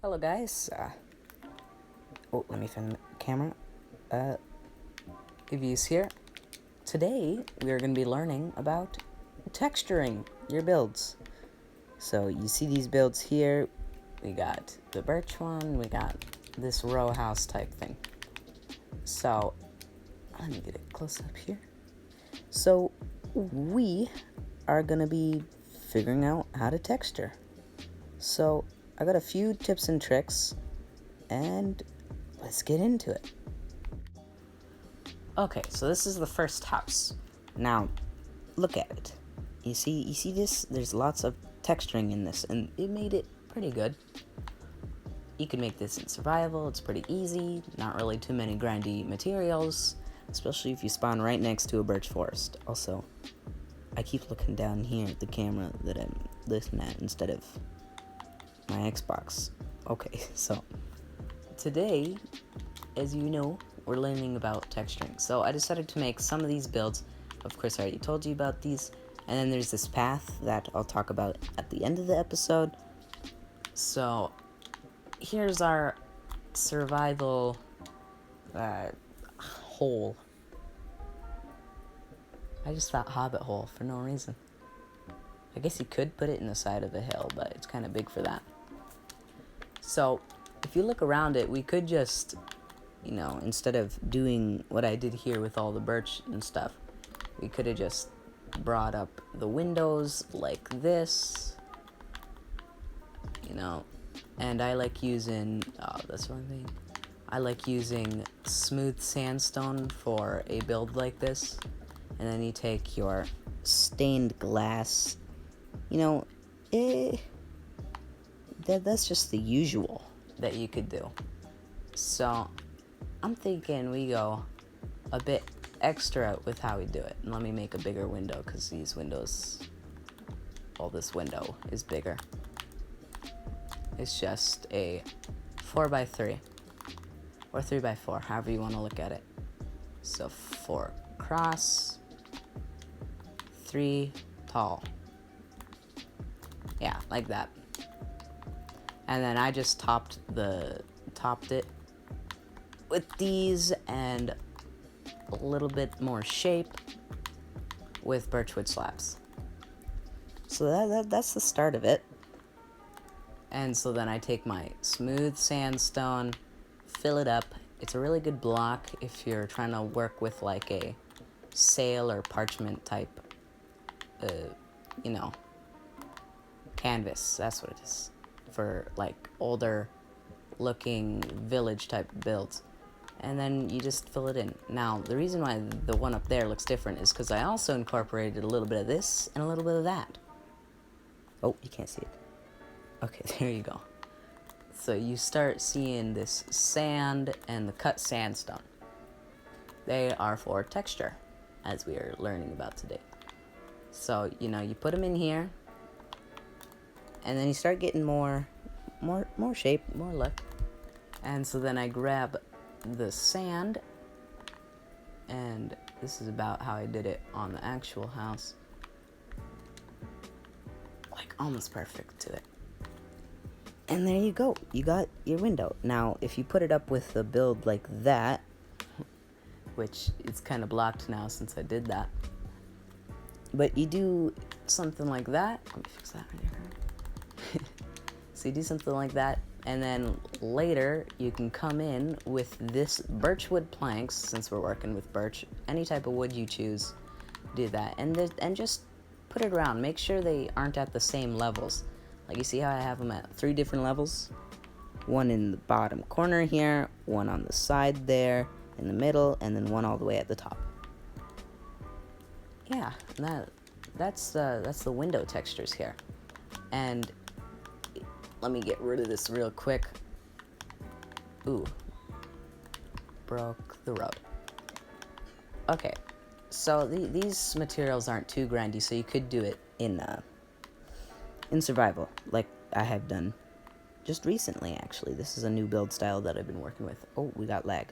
Hello guys, let me find the camera. Avias here. Today we are going to be learning about texturing your builds. So you see these builds here, we got the birch one, we got this row house type thing. So let me get it close up here. So we are going to be figuring out how to texture. So I got a few tips and tricks, and let's get into it. Okay, so this is the first house. Now, look at it. You see this? There's lots of texturing in this, and it made it pretty good. You can make this in survival. It's pretty easy. Not really too many grindy materials, especially if you spawn right next to a birch forest. Also, I keep looking down here at the camera that I'm listening at instead of my Xbox. Okay, so today, as you know, we're learning about texturing. So I decided to make some of these builds. Of course, I already told you about these. And then there's this path that I'll talk about at the end of the episode. So here's our survival hole. I just thought hobbit hole for no reason. I guess you could put it in the side of a hill, but it's kind of big for that. So if you look around it, we could just, instead of doing what I did here with all the birch and stuff, we could have just brought up the windows like this, and I like using, that's one thing, I like using smooth sandstone for a build like this. And then you take your stained glass, that's just the usual that you could do. So I'm thinking we go a bit extra with how we do it. And let me make a bigger window, because these windows, this window is bigger. It's just a 4x3 or 3x4, however you want to look at it. So 4 across, 3 tall. Yeah, like that. And then I just topped it with these and a little bit more shape with birchwood slabs. So that's the start of it. And so then I take my smooth sandstone, fill it up. It's a really good block if you're trying to work with like a sail or parchment type, canvas. That's what it is. For like older looking village type builds. And then you just fill it in. Now, the reason why the one up there looks different is because I also incorporated a little bit of this and a little bit of that. Oh, you can't see it. Okay, there you go. So you start seeing this sand and the cut sandstone. They are for texture, as we are learning about today. So, you put them in here, and then you start getting more shape, more look. And so then I grab the sand, and this is about how I did it on the actual house. Like almost perfect to it. And there you go. You got your window. Now, if you put it up with a build like that, which it's kind of blocked now since I did that, but you do something like that. Let me fix that right here. So you do something like that, and then later you can come in with this birchwood planks, since we're working with birch. Any type of wood you choose, do that, and just put it around. Make sure they aren't at the same levels. Like you see how I have them at 3 different levels? One in the bottom corner here, one on the side there, in the middle, and then one all the way at the top. Yeah, that's the window textures here. And let me get rid of this real quick. Ooh, broke the road. Okay, so these materials aren't too grindy, so you could do it in survival, like I have done just recently, actually. This is a new build style that I've been working with. Oh, we got lag.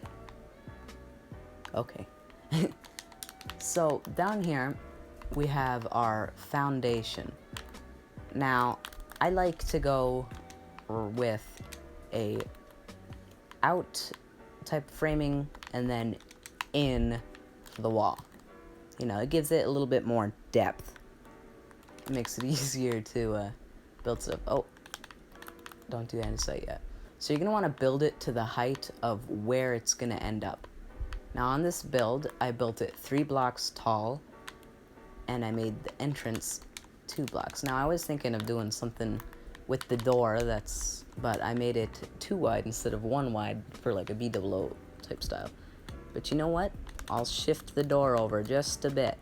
Okay. So down here, we have our foundation. Now, I like to go with a out type framing and then in the wall. You know, it gives it a little bit more depth. It makes it easier to build stuff. Oh, don't do end sight yet. So you're going to want to build it to the height of where it's going to end up. Now on this build, I built it 3 blocks tall, and I made the entrance 2 blocks. Now I was thinking of doing something with the door, but I made it 2 wide instead of 1 wide for like a BWO type style. But you know what? I'll shift the door over just a bit,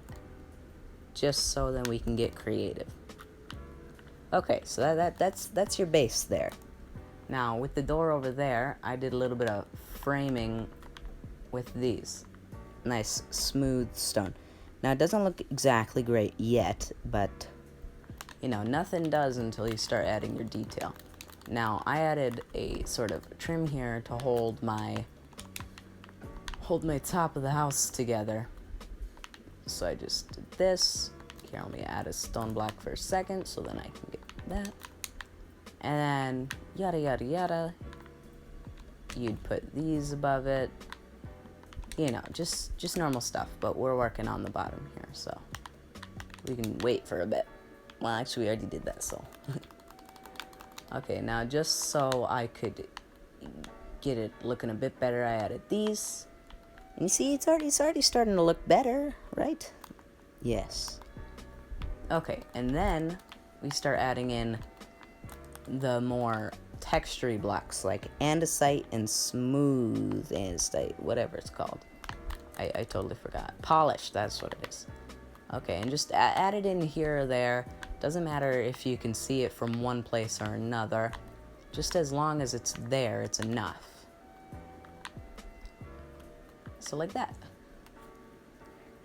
just so then we can get creative. Okay, so that's your base there. Now with the door over there, I did a little bit of framing with these. Nice smooth stone. Now it doesn't look exactly great yet, but you know, nothing does until you start adding your detail. Now I added a sort of trim here to hold my top of the house together. So I just did this. Here, let me add a stone block for a second so then I can get that. And then yada yada yada. You'd put these above it. You know, just normal stuff, but we're working on the bottom here, so we can wait for a bit. Well, actually, we already did that, so. Okay, now just so I could get it looking a bit better, I added these. And you see, it's already starting to look better, right? Yes. Okay, and then we start adding in the more textury blocks, like andesite and smooth andesite, whatever it's called. I totally forgot. Polished, that's what it is. Okay, and just add it in here or there. Doesn't matter if you can see it from one place or another. Just as long as it's there, it's enough. So like that.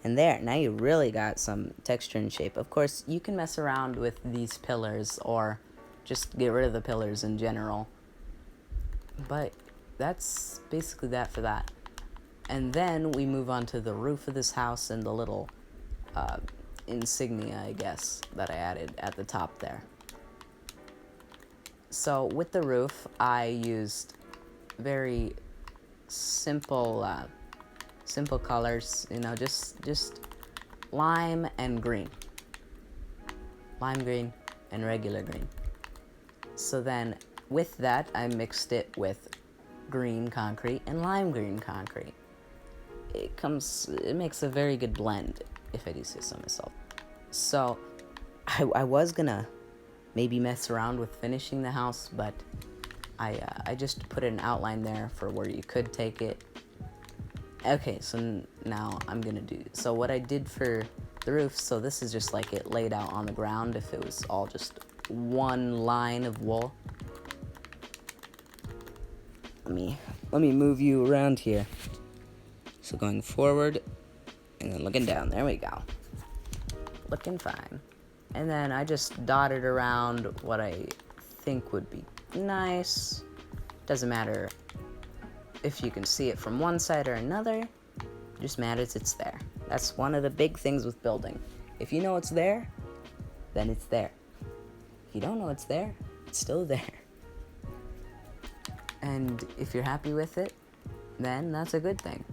And there, now you really got some texture and shape. Of course, you can mess around with these pillars or just get rid of the pillars in general. But that's basically that for that. And then we move on to the roof of this house and the little insignia, I guess, that I added at the top there. So with the roof, I used very simple colors, you know, just lime and green. Lime green and regular green. So then with that, I mixed it with green concrete and lime green concrete. It makes a very good blend, if I do say so myself. So I was gonna maybe mess around with finishing the house, but I just put an outline there for where you could take it. Okay, so now I'm gonna do, so what I did for the roof, so this is just like it laid out on the ground if it was all just one line of wool. Let me move you around here. So going forward and then looking down, there we go. Looking fine. And then I just dotted around what I think would be nice. Doesn't matter if you can see it from one side or another, it just matters it's there. That's one of the big things with building. If you know it's there, then it's there. If you don't know it's there, it's still there. And if you're happy with it, then that's a good thing.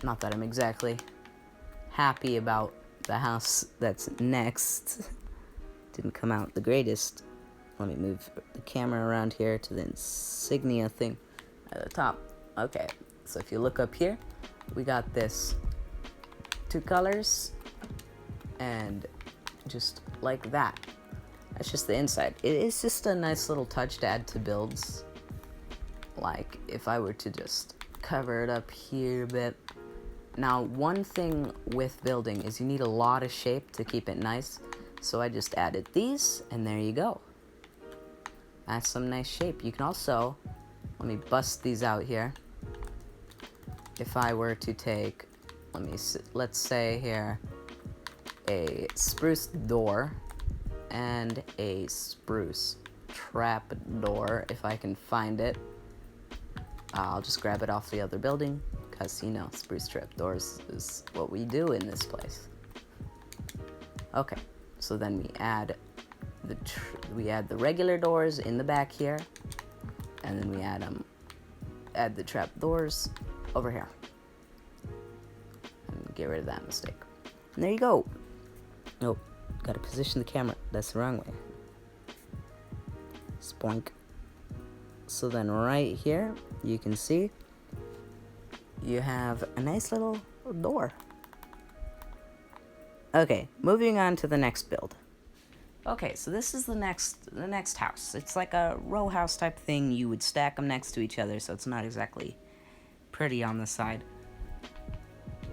Not that I'm exactly happy about the house that's next. Didn't come out the greatest. Let me move the camera around here to the insignia thing at the top. Okay, so if you look up here, we got this 2 colors, and just like that. That's just the inside. It's just a nice little touch to add to builds. Like if I were to just cover it up here a bit. Now, one thing with building is you need a lot of shape to keep it nice. So I just added these, and there you go. That's some nice shape. You can also, let me bust these out here. If I were to take, let's say here, a spruce door and a spruce trap door, if I can find it. I'll just grab it off the other building, because, you know, spruce trap doors is what we do in this place. Okay, so then we add the regular doors in the back here. And then we add the trap doors over here. And get rid of that mistake. And there you go. Nope, gotta position the camera. That's the wrong way. Spoink. So then right here, you can see you have a nice little door. Okay, moving on to the next build. Okay, so this is the next house. It's like a row house type thing. You would stack them next to each other, so it's not exactly pretty on the side.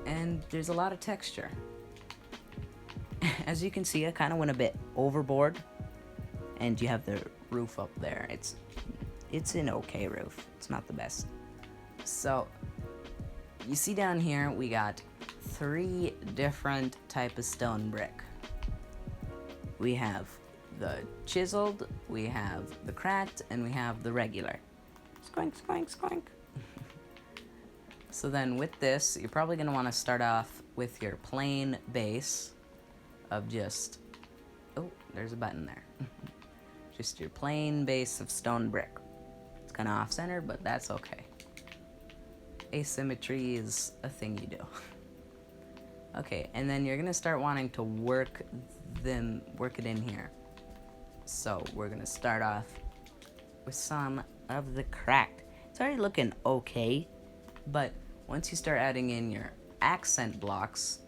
And there's a lot of texture. As you can see, I kind of went a bit overboard. And you have the roof up there. It's an okay roof. It's not the best. So, you see down here, we got 3 different type of stone brick. We have the chiseled, we have the cracked, and we have the regular. Squink, squink, squink. So then with this, you're probably going to want to start off with your plain base of just... Oh, there's a button there. Just your plain base of stone brick. It's kind of off-center, but that's okay. Asymmetry is a thing you do. Okay, and then you're going to start wanting to work it in here. So we're going to start off with some of the cracked. It's already looking okay, but once you start adding in your accent blocks,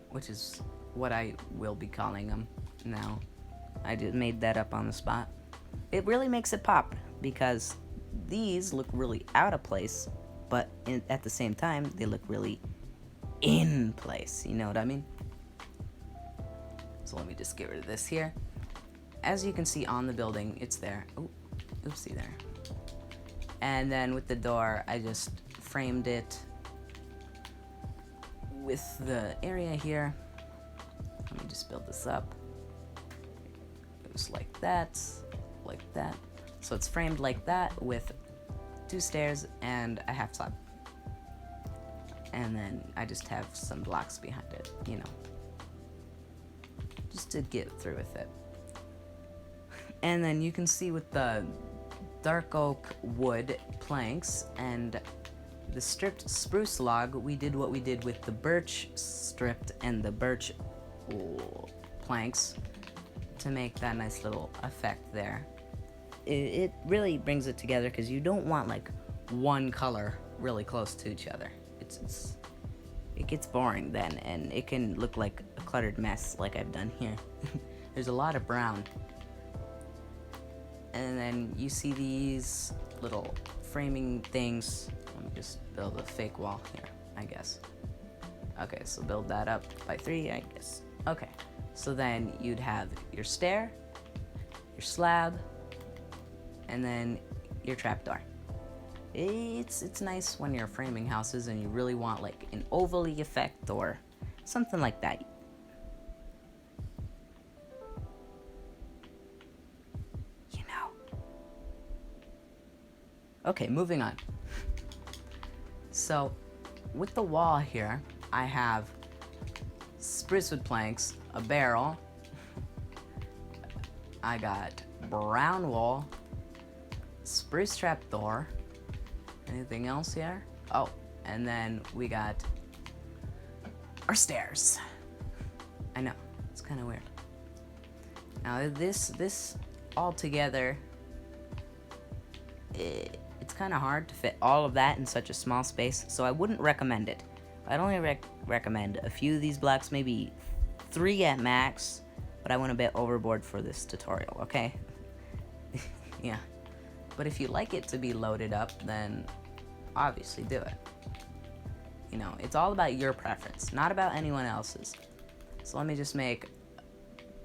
which is what I will be calling them now, I just made that up on the spot, it really makes it pop, because these look really out of place, but at the same time, they look really in place, you know what I mean? So let me just get rid of this here. As you can see on the building, it's there. Oh, oopsie there. And then with the door, I just framed it with the area here. Let me just build this up. Just like that, like that. So it's framed like that with 2 stairs and a half slab. And then I just have some blocks behind it, you know, just to get through with it. And then you can see with the dark oak wood planks and the stripped spruce log, we did what we did with the birch stripped and the birch planks to make that nice little effect there. It really brings it together, because you don't want like one color really close to each other. It gets boring then, and it can look like a cluttered mess like I've done here. There's a lot of brown. And then you see these little framing things. Let me just build a fake wall here, I guess. Okay, so build that up by 3, I guess. Okay, so then you'd have your stair, your slab, and then your trapdoor. It's nice when you're framing houses and you really want like an overlay effect or something like that. You know. Okay, moving on. So, with the wall here, I have spruce wood planks, a barrel, I got brown wall, spruce trapdoor. Anything else here? Oh, and then we got our stairs. I know, it's kind of weird. Now this all together, it's kind of hard to fit all of that in such a small space, so I wouldn't recommend it. I'd only recommend a few of these blocks, maybe 3 at max, but I went a bit overboard for this tutorial, okay? Yeah. But if you like it to be loaded up, then obviously do it. You know, it's all about your preference, not about anyone else's. So let me just make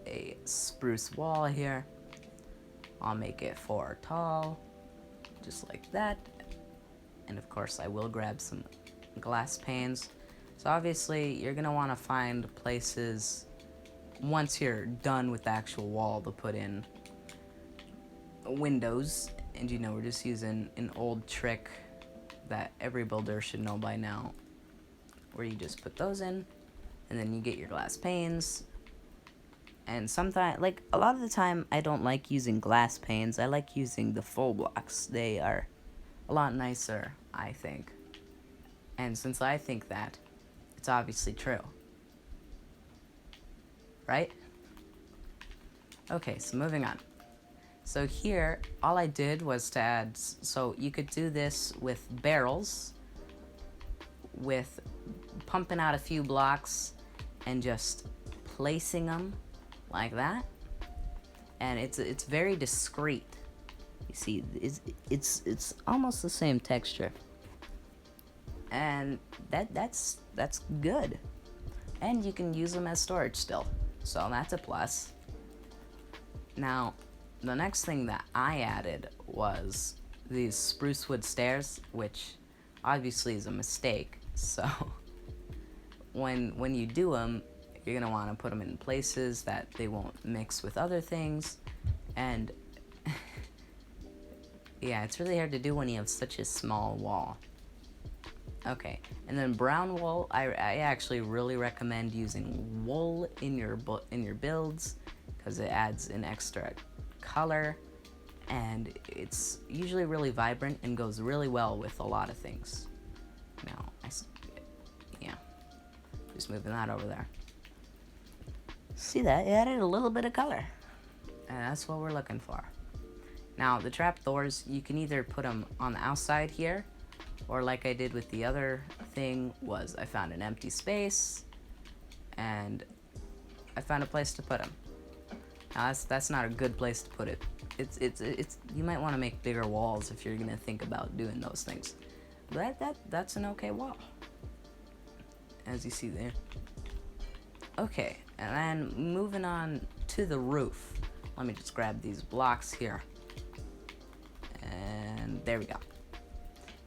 a spruce wall here. I'll make it 4 tall, just like that. And of course I will grab some glass panes. So obviously you're gonna want to find places once you're done with the actual wall to put in windows. And you know, we're just using an old trick that every builder should know by now, where you just put those in and then you get your glass panes And sometimes, like, a lot of the time, I don't like using glass panes. I like using the full blocks. They are a lot nicer, I think. And since I think that, it's obviously true. Right? Okay, so moving on. So here, all I did was to add, so you could do this with barrels, with pumping out a few blocks and just placing them like that. And it's very discreet. You see, it's almost the same texture. And that's good. And you can use them as storage still. So that's a plus. Now, the next thing that I added was these spruce wood stairs, which obviously is a mistake. So when you do them, you're gonna want to put them in places that they won't mix with other things. And yeah, it's really hard to do when you have such a small wall. Okay, and then brown wool, I actually really recommend using wool in your builds, because it adds an extra color, and it's usually really vibrant and goes really well with a lot of things. Now, yeah, just moving that over there. See that? It added a little bit of color, and that's what we're looking for. Now, the trapdoors, you can either put them on the outside here, or like I did with the other thing, was I found an empty space, and I found a place to put them. Now, that's not a good place to put it. It's you might want to make bigger walls if you're gonna think about doing those things. But that's an okay wall, as you see there. Okay, and then moving on to the roof. Let me just grab these blocks here. And there we go.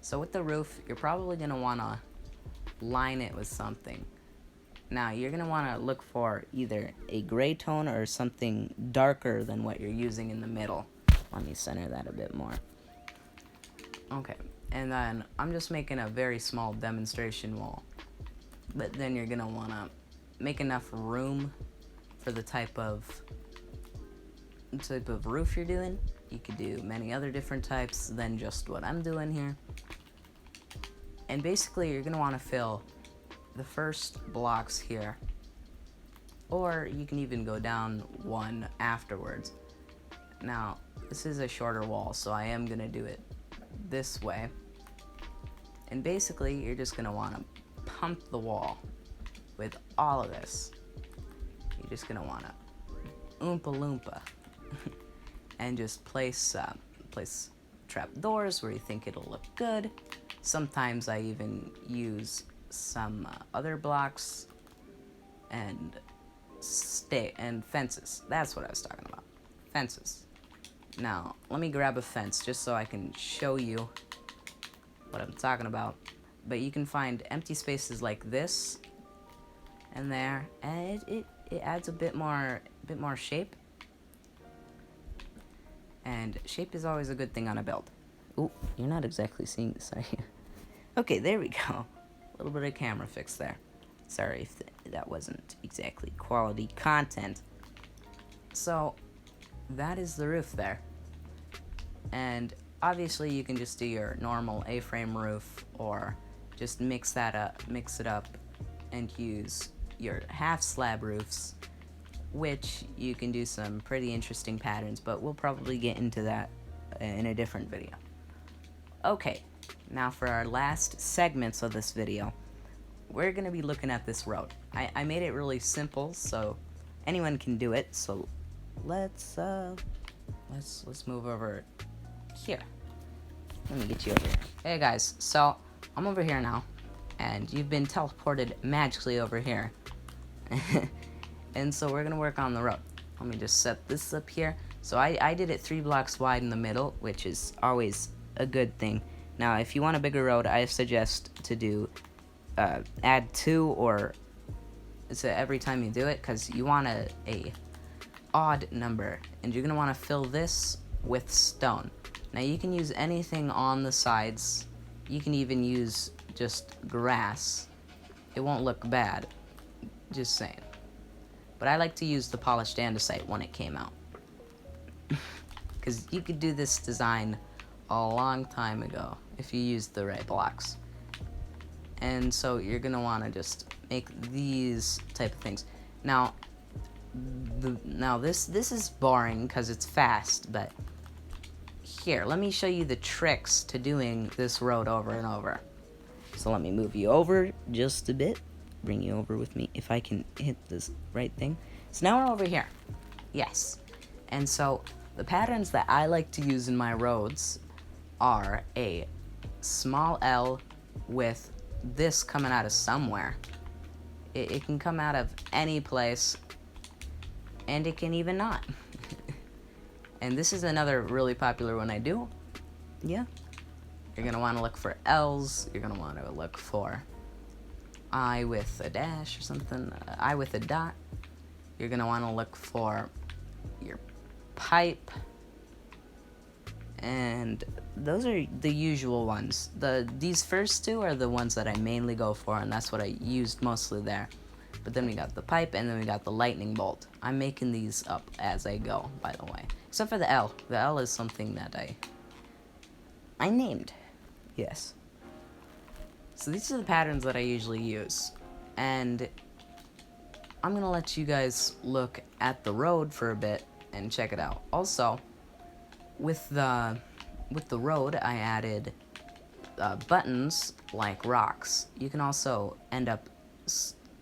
So with the roof, you're probably going to want to line it with something. Now, you're going to want to look for either a gray tone or something darker than what you're using in the middle. Let me center that a bit more. Okay, and then I'm just making a very small demonstration wall. But then you're going to want to make enough room for the type of roof you're doing. You could do many other different types than just what I'm doing here. And basically, you're going to want to fill the first blocks here, or you can even go down one afterwards. Now, this is a shorter wall, so I am going to do it this way. And basically, you're just going to want to pump the wall with all of this. You're just going to want to oompa loompa and just place trapdoors where you think it'll look good. Sometimes I even use some other blocks and fences. That's what I was talking about. Fences. Now, let me grab a fence just so I can show you what I'm talking about. But you can find empty spaces like this and there, and it adds a bit more shape. And shape is always a good thing on a build. Ooh, you're not exactly seeing this, are you? Okay, there we go. A little bit of camera fix there. Sorry if that wasn't exactly quality content. So, that is the roof there. And obviously you can just do your normal A-frame roof, or just mix it up, and use your half slab roofs, which you can do some pretty interesting patterns, but we'll probably get into that in a different video. Okay, now for our last segments of this video, we're going to be looking at this road. I made it really simple, so anyone can do it. So let's move over here. Let me get you over here. Hey guys, so I'm over here now, and you've been teleported magically over here. And so we're gonna work on the road. Let me just set this up here. So I did it 3 blocks wide in the middle, which is always a good thing. Now, if you want a bigger road, I suggest to do add 2 or so every time you do it, because you want a odd number, and you're gonna want to fill this with stone. Now you can use anything on the sides. You can even use just grass. It won't look bad. Just saying. but I like to use the polished andesite when it came out. Because you could do this design a long time ago if you used the right blocks. And so you're gonna want to just make these type of things. Now, this is boring because it's fast, but here, let me show you the tricks to doing this road over and over. So let me move you over just a bit, bring you over with me, if I can hit this right thing. So now we're over here. Yes. And so the patterns that I like to use in my roads are a small L with this coming out of somewhere. It can come out of any place, and it can even not. And this is another really popular one I do. Yeah. You're going to want to look for L's. You're going to want to look for I with a dash or something. I with a dot. You're going to want to look for your pipe. And those are the usual ones. These first two are the ones that I mainly go for, and that's what I used mostly there. But then we got the pipe, and then we got the lightning bolt. I'm making these up as I go, by the way. Except for the L. The L is something that I named. Yes. So these are the patterns that I usually use. And I'm going to let you guys look at the road for a bit and check it out. Also, with the road, I added buttons like rocks. You can also end up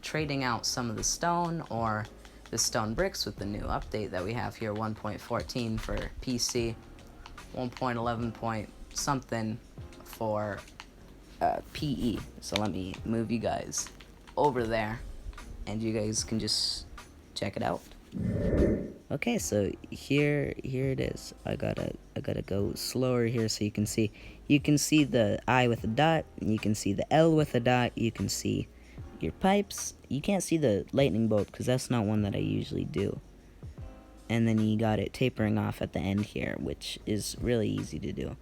trading out some of the stone or the stone bricks with the new update that we have here, 1.14 for PC, 1.11 point something for PE. So let me move you guys over there, and you guys can just check it out. Okay, so here it is. I gotta go slower here so you can see. You can see the I with a dot, and you can see the L with a dot. You can see your pipes. You can't see the lightning bolt because that's not one that I usually do. And then you got it tapering off at the end here, which is really easy to do.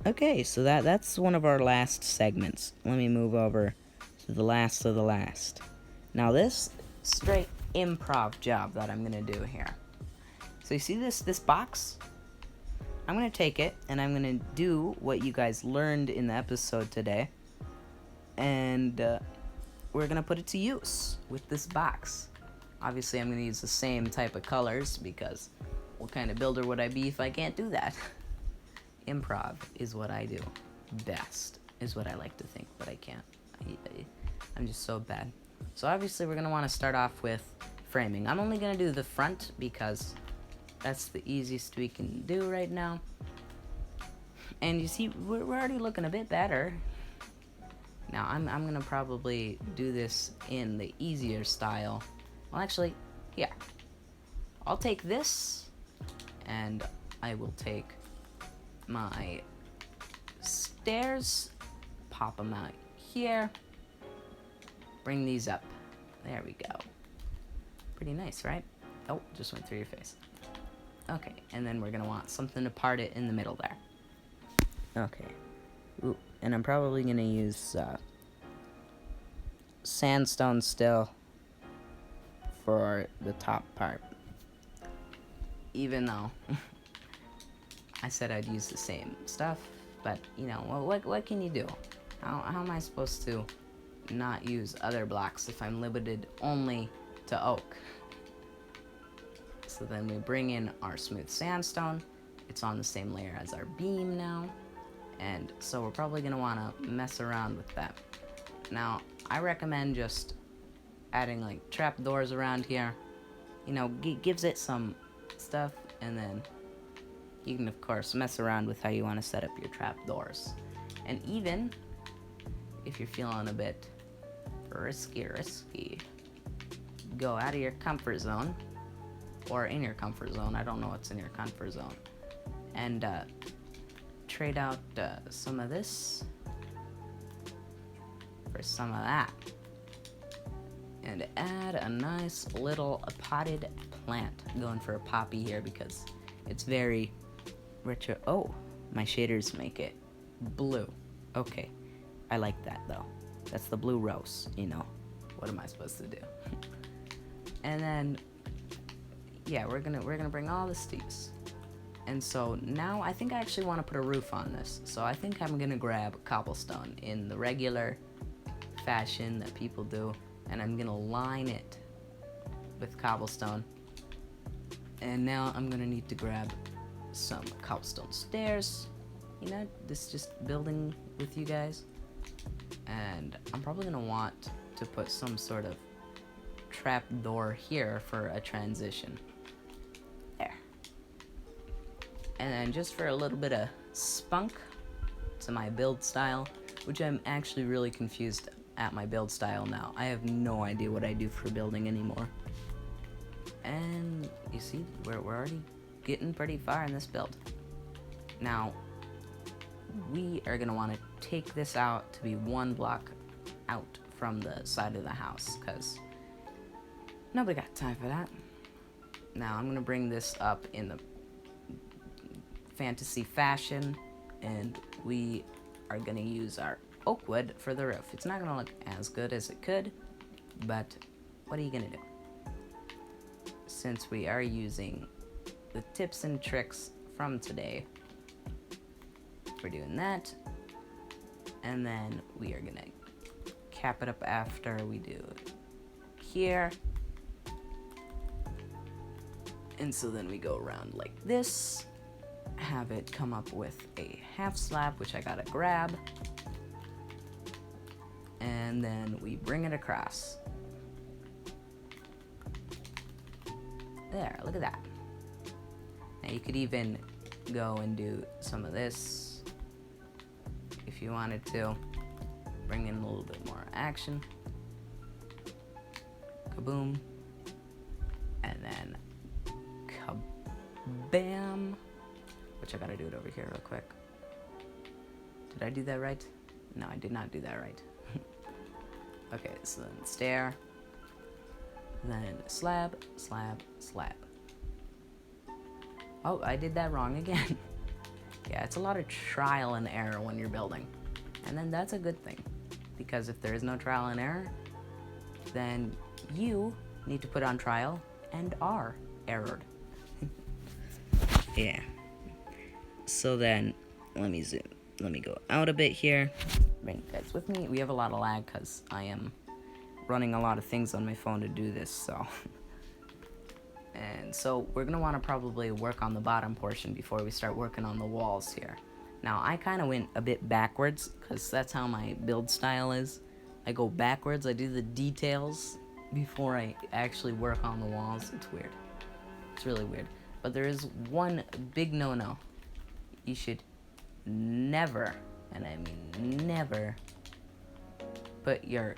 Okay, so that's one of our last segments. Let me move over to the last of the last. Now this straight improv job that I'm gonna do here. So you see this box? I'm gonna take it and I'm gonna do what you guys learned in the episode today, and we're gonna put it to use with this box. Obviously, I'm gonna use the same type of colors because what kind of builder would I be if I can't do that? Improv is what I do best, is what I like to think, but I can't. I'm just so bad. So obviously we're going to want to start off with framing. I'm only going to do the front because that's the easiest we can do right now. And you see, we're already looking a bit better. Now I'm going to probably do this in the easier style. Well, actually, yeah. I'll take this, and I will take my stairs, pop them out here, bring these up. There we go. Pretty nice, right? Oh, just went through your face. Okay, and then we're gonna want something to part it in the middle there. Okay. Ooh, and I'm probably gonna use sandstone still for the top part. Even though I said I'd use the same stuff, but you know, what can you do? How am I supposed to not use other blocks if I'm limited only to oak? So then we bring in our smooth sandstone. It's on the same layer as our beam now, and so we're probably gonna wanna mess around with that. Now, I recommend just adding like trapdoors around here. You know, gives it some stuff, and then you can, of course, mess around with how you want to set up your trapdoors. And even if you're feeling a bit risky, go out of your comfort zone, or in your comfort zone, I don't know what's in your comfort zone, and trade out some of this for some of that. And add a nice little potted plant. I'm going for a poppy here because it's very retro. Oh, my shaders make it blue. Okay, I like that though. That's the blue rose, you know. What am I supposed to do? And then, yeah, we're gonna bring all this to use. And so now I think I actually want to put a roof on this. So I think I'm gonna grab cobblestone in the regular fashion that people do, and I'm gonna line it with cobblestone. And now I'm gonna need to grab some cobblestone stairs. You know, this is just building with you guys. And I'm probably gonna want to put some sort of trap door here for a transition. There. And then just for a little bit of spunk to my build style, which I'm actually really confused at my build style now. I have no idea what I do for building anymore. And you see, we're already getting pretty far in this build. Now, we are gonna wanna take this out to be 1 block out from the side of the house, because nobody got time for that. Now, I'm gonna bring this up in the fantasy fashion, and we are gonna use our oak wood for the roof. It's not gonna look as good as it could, but what are you gonna do? Since we are using the tips and tricks from today, we're doing that, and then we are gonna cap it up after we do here. And so then we go around like this, have it come up with a half slab, which I gotta grab, and then we bring it across. There, look at that. Now you could even go and do some of this if you wanted to. Bring in a little bit more action. Kaboom. And then kabam. Which I gotta do it over here real quick. Did I do that right? No, I did not do that right. Okay, so then stair. Then slab, slab, slab. Oh, I did that wrong again. Yeah, it's a lot of trial and error when you're building. And then that's a good thing. Because if there is no trial and error, then you need to put on trial and are errored. Yeah. So then, let me zoom. Let me go out a bit here. Bring you guys with me. We have a lot of lag because I am running a lot of things on my phone to do this, so. And so we're gonna wanna probably work on the bottom portion before we start working on the walls here. Now, I kinda went a bit backwards, because that's how my build style is. I go backwards, I do the details before I actually work on the walls. It's weird. It's really weird. But there is one big no-no. You should never, and I mean never, put your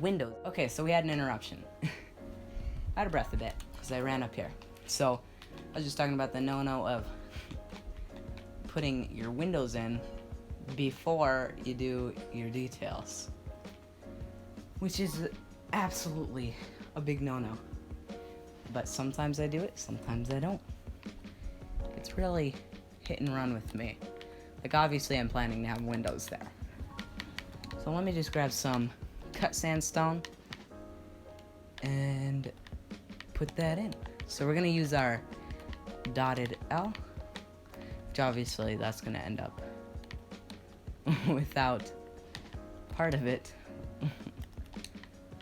windows. Okay, so we had an interruption. Out of breath a bit, because I ran up here. So, I was just talking about the no-no of putting your windows in before you do your details. Which is absolutely a big no-no. But sometimes I do it, sometimes I don't. It's really hit and run with me. Like, obviously I'm planning to have windows there. So let me just grab some cut sandstone and put that in. So we're gonna use our dotted L, which obviously that's gonna end up without part of it.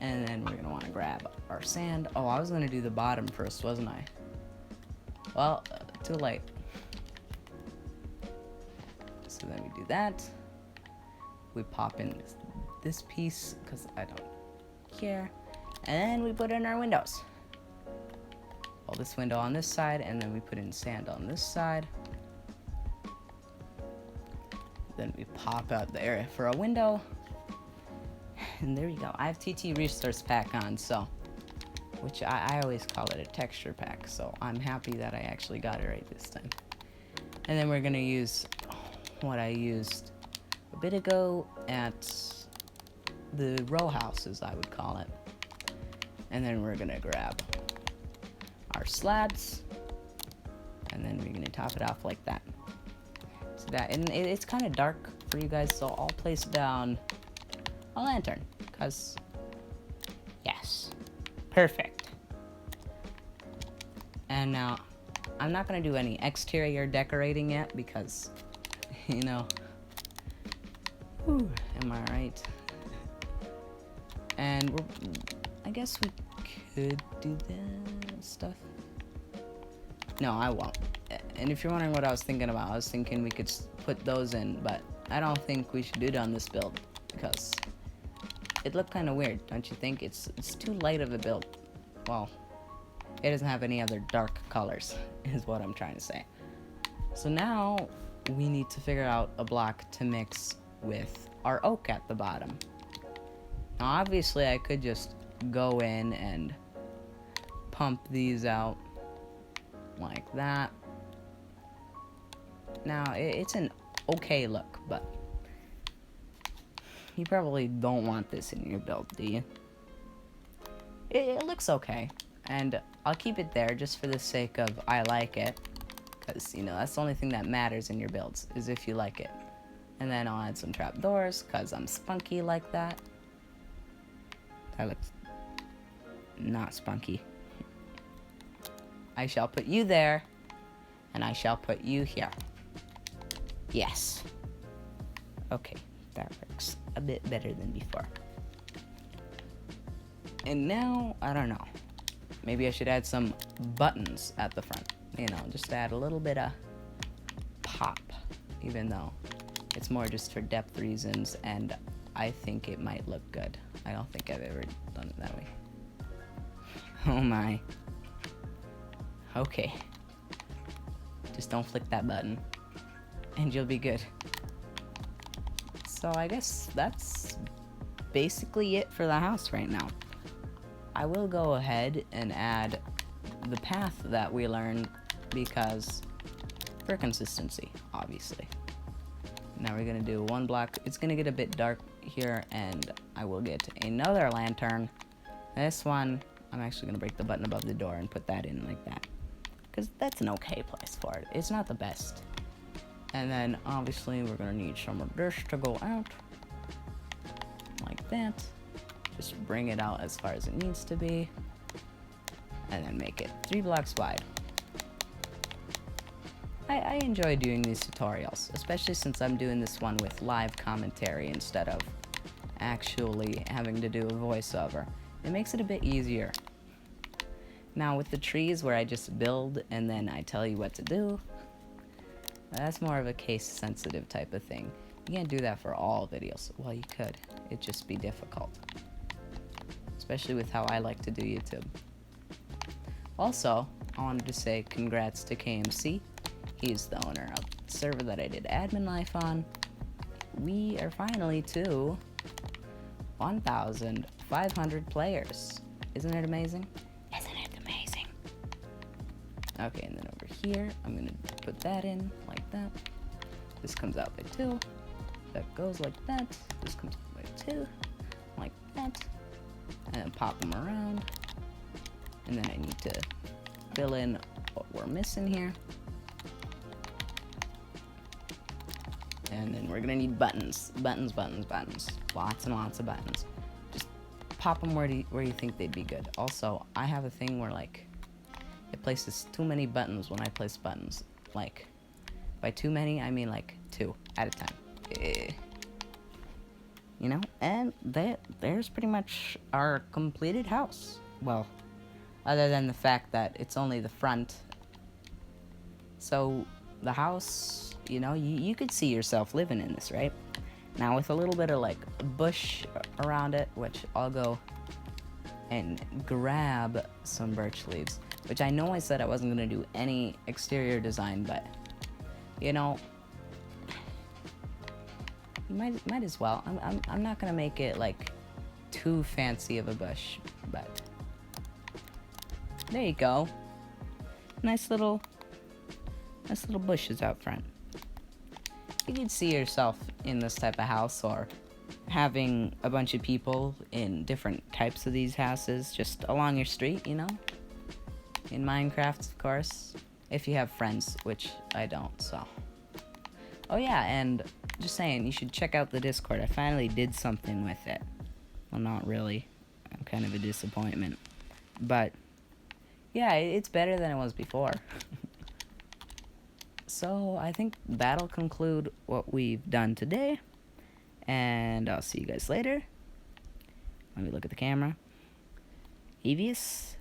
And then we're gonna wanna grab our sand. Oh, I was gonna do the bottom first, wasn't I? Well, too late. So then we do that. We pop in this piece, because I don't care. And then we put in our windows. Well, this window on this side, and then we put in sand on this side. Then we pop out the area for a window. And there you go. I have TT Resource Pack on, so, which I always call it a texture pack, so I'm happy that I actually got it right this time. And then we're gonna use what I used a bit ago at the row houses, I would call it. And then we're gonna grab our slabs, and then we're gonna top it off like that. So that, and it's kind of dark for you guys, so I'll place down a lantern, because yes, perfect. And now, I'm not gonna do any exterior decorating yet because, you know, whew, am I right? And I guess we could do that stuff. No, I won't. And if you're wondering what I was thinking about, I was thinking we could put those in, but I don't think we should do it on this build because it looked kind of weird, don't you think? It's too light of a build. Well, it doesn't have any other dark colors, is what I'm trying to say. So now we need to figure out a block to mix with our oak at the bottom. Now, obviously, I could just go in and pump these out like that. Now, it's an okay look, but you probably don't want this in your build, do you? It looks okay, and I'll keep it there just for the sake of I like it, because, you know, that's the only thing that matters in your builds, is if you like it. And then I'll add some trapdoors, because I'm spunky like that. That looks not spunky. I shall put you there, and I shall put you here. Yes. Okay, that works a bit better than before. And now, I don't know. Maybe I should add some buttons at the front. You know, just add a little bit of pop, even though it's more just for depth reasons, and I think it might look good. I don't think I've ever done it that way. Oh my. Okay. Just don't flick that button, and you'll be good. So I guess that's basically it for the house right now. I will go ahead and add the path that we learned because for consistency, obviously. Now we're gonna do one block. It's gonna get a bit dark here, and I will get another lantern. This one, I'm actually gonna break the button above the door and put that in like that, because that's an okay place for it. It's not the best. And then obviously we're gonna need some of this to go out like that. Just bring it out as far as it needs to be, and then make it 3 blocks wide. I enjoy doing these tutorials, especially since I'm doing this one with live commentary instead of actually having to do a voiceover. It makes it a bit easier. Now with the trees where I just build and then I tell you what to do, that's more of a case-sensitive type of thing. You can't do that for all videos. Well, you could. It'd just be difficult. Especially with how I like to do YouTube. Also, I wanted to say congrats to KMC. He's the owner of the server that I did admin life on. We are finally to 1,500 players. Isn't it amazing? Isn't it amazing? Okay, and then over here, I'm gonna put that in like that. This comes out by 2. That goes like that. This comes out by 2. Like that. And then pop them around. And then I need to fill in what we're missing here. And then we're gonna need buttons. Buttons, buttons, buttons. Lots and lots of buttons. Just pop them where you think they'd be good. Also, I have a thing where, like, it places too many buttons when I place buttons. Like, by too many, I mean, like, 2 at a time. You know? And there's pretty much our completed house. Well, other than the fact that it's only the front. So, the house, you know, you could see yourself living in this, right? Now with a little bit of like bush around it, which I'll go and grab some birch leaves, which I know I said I wasn't gonna do any exterior design, but you know, you might as well. I'm not gonna make it like too fancy of a bush, but there you go. Nice little bushes out front. You can see yourself in this type of house, or having a bunch of people in different types of these houses just along your street, you know? In Minecraft, of course. If you have friends, which I don't, so. Oh yeah, and just saying, you should check out the Discord. I finally did something with it. Well, not really. I'm kind of a disappointment. But Yeah, it's better than it was before. So I think that'll conclude what we've done today, and I'll see you guys later. Let me look at the camera. Avias,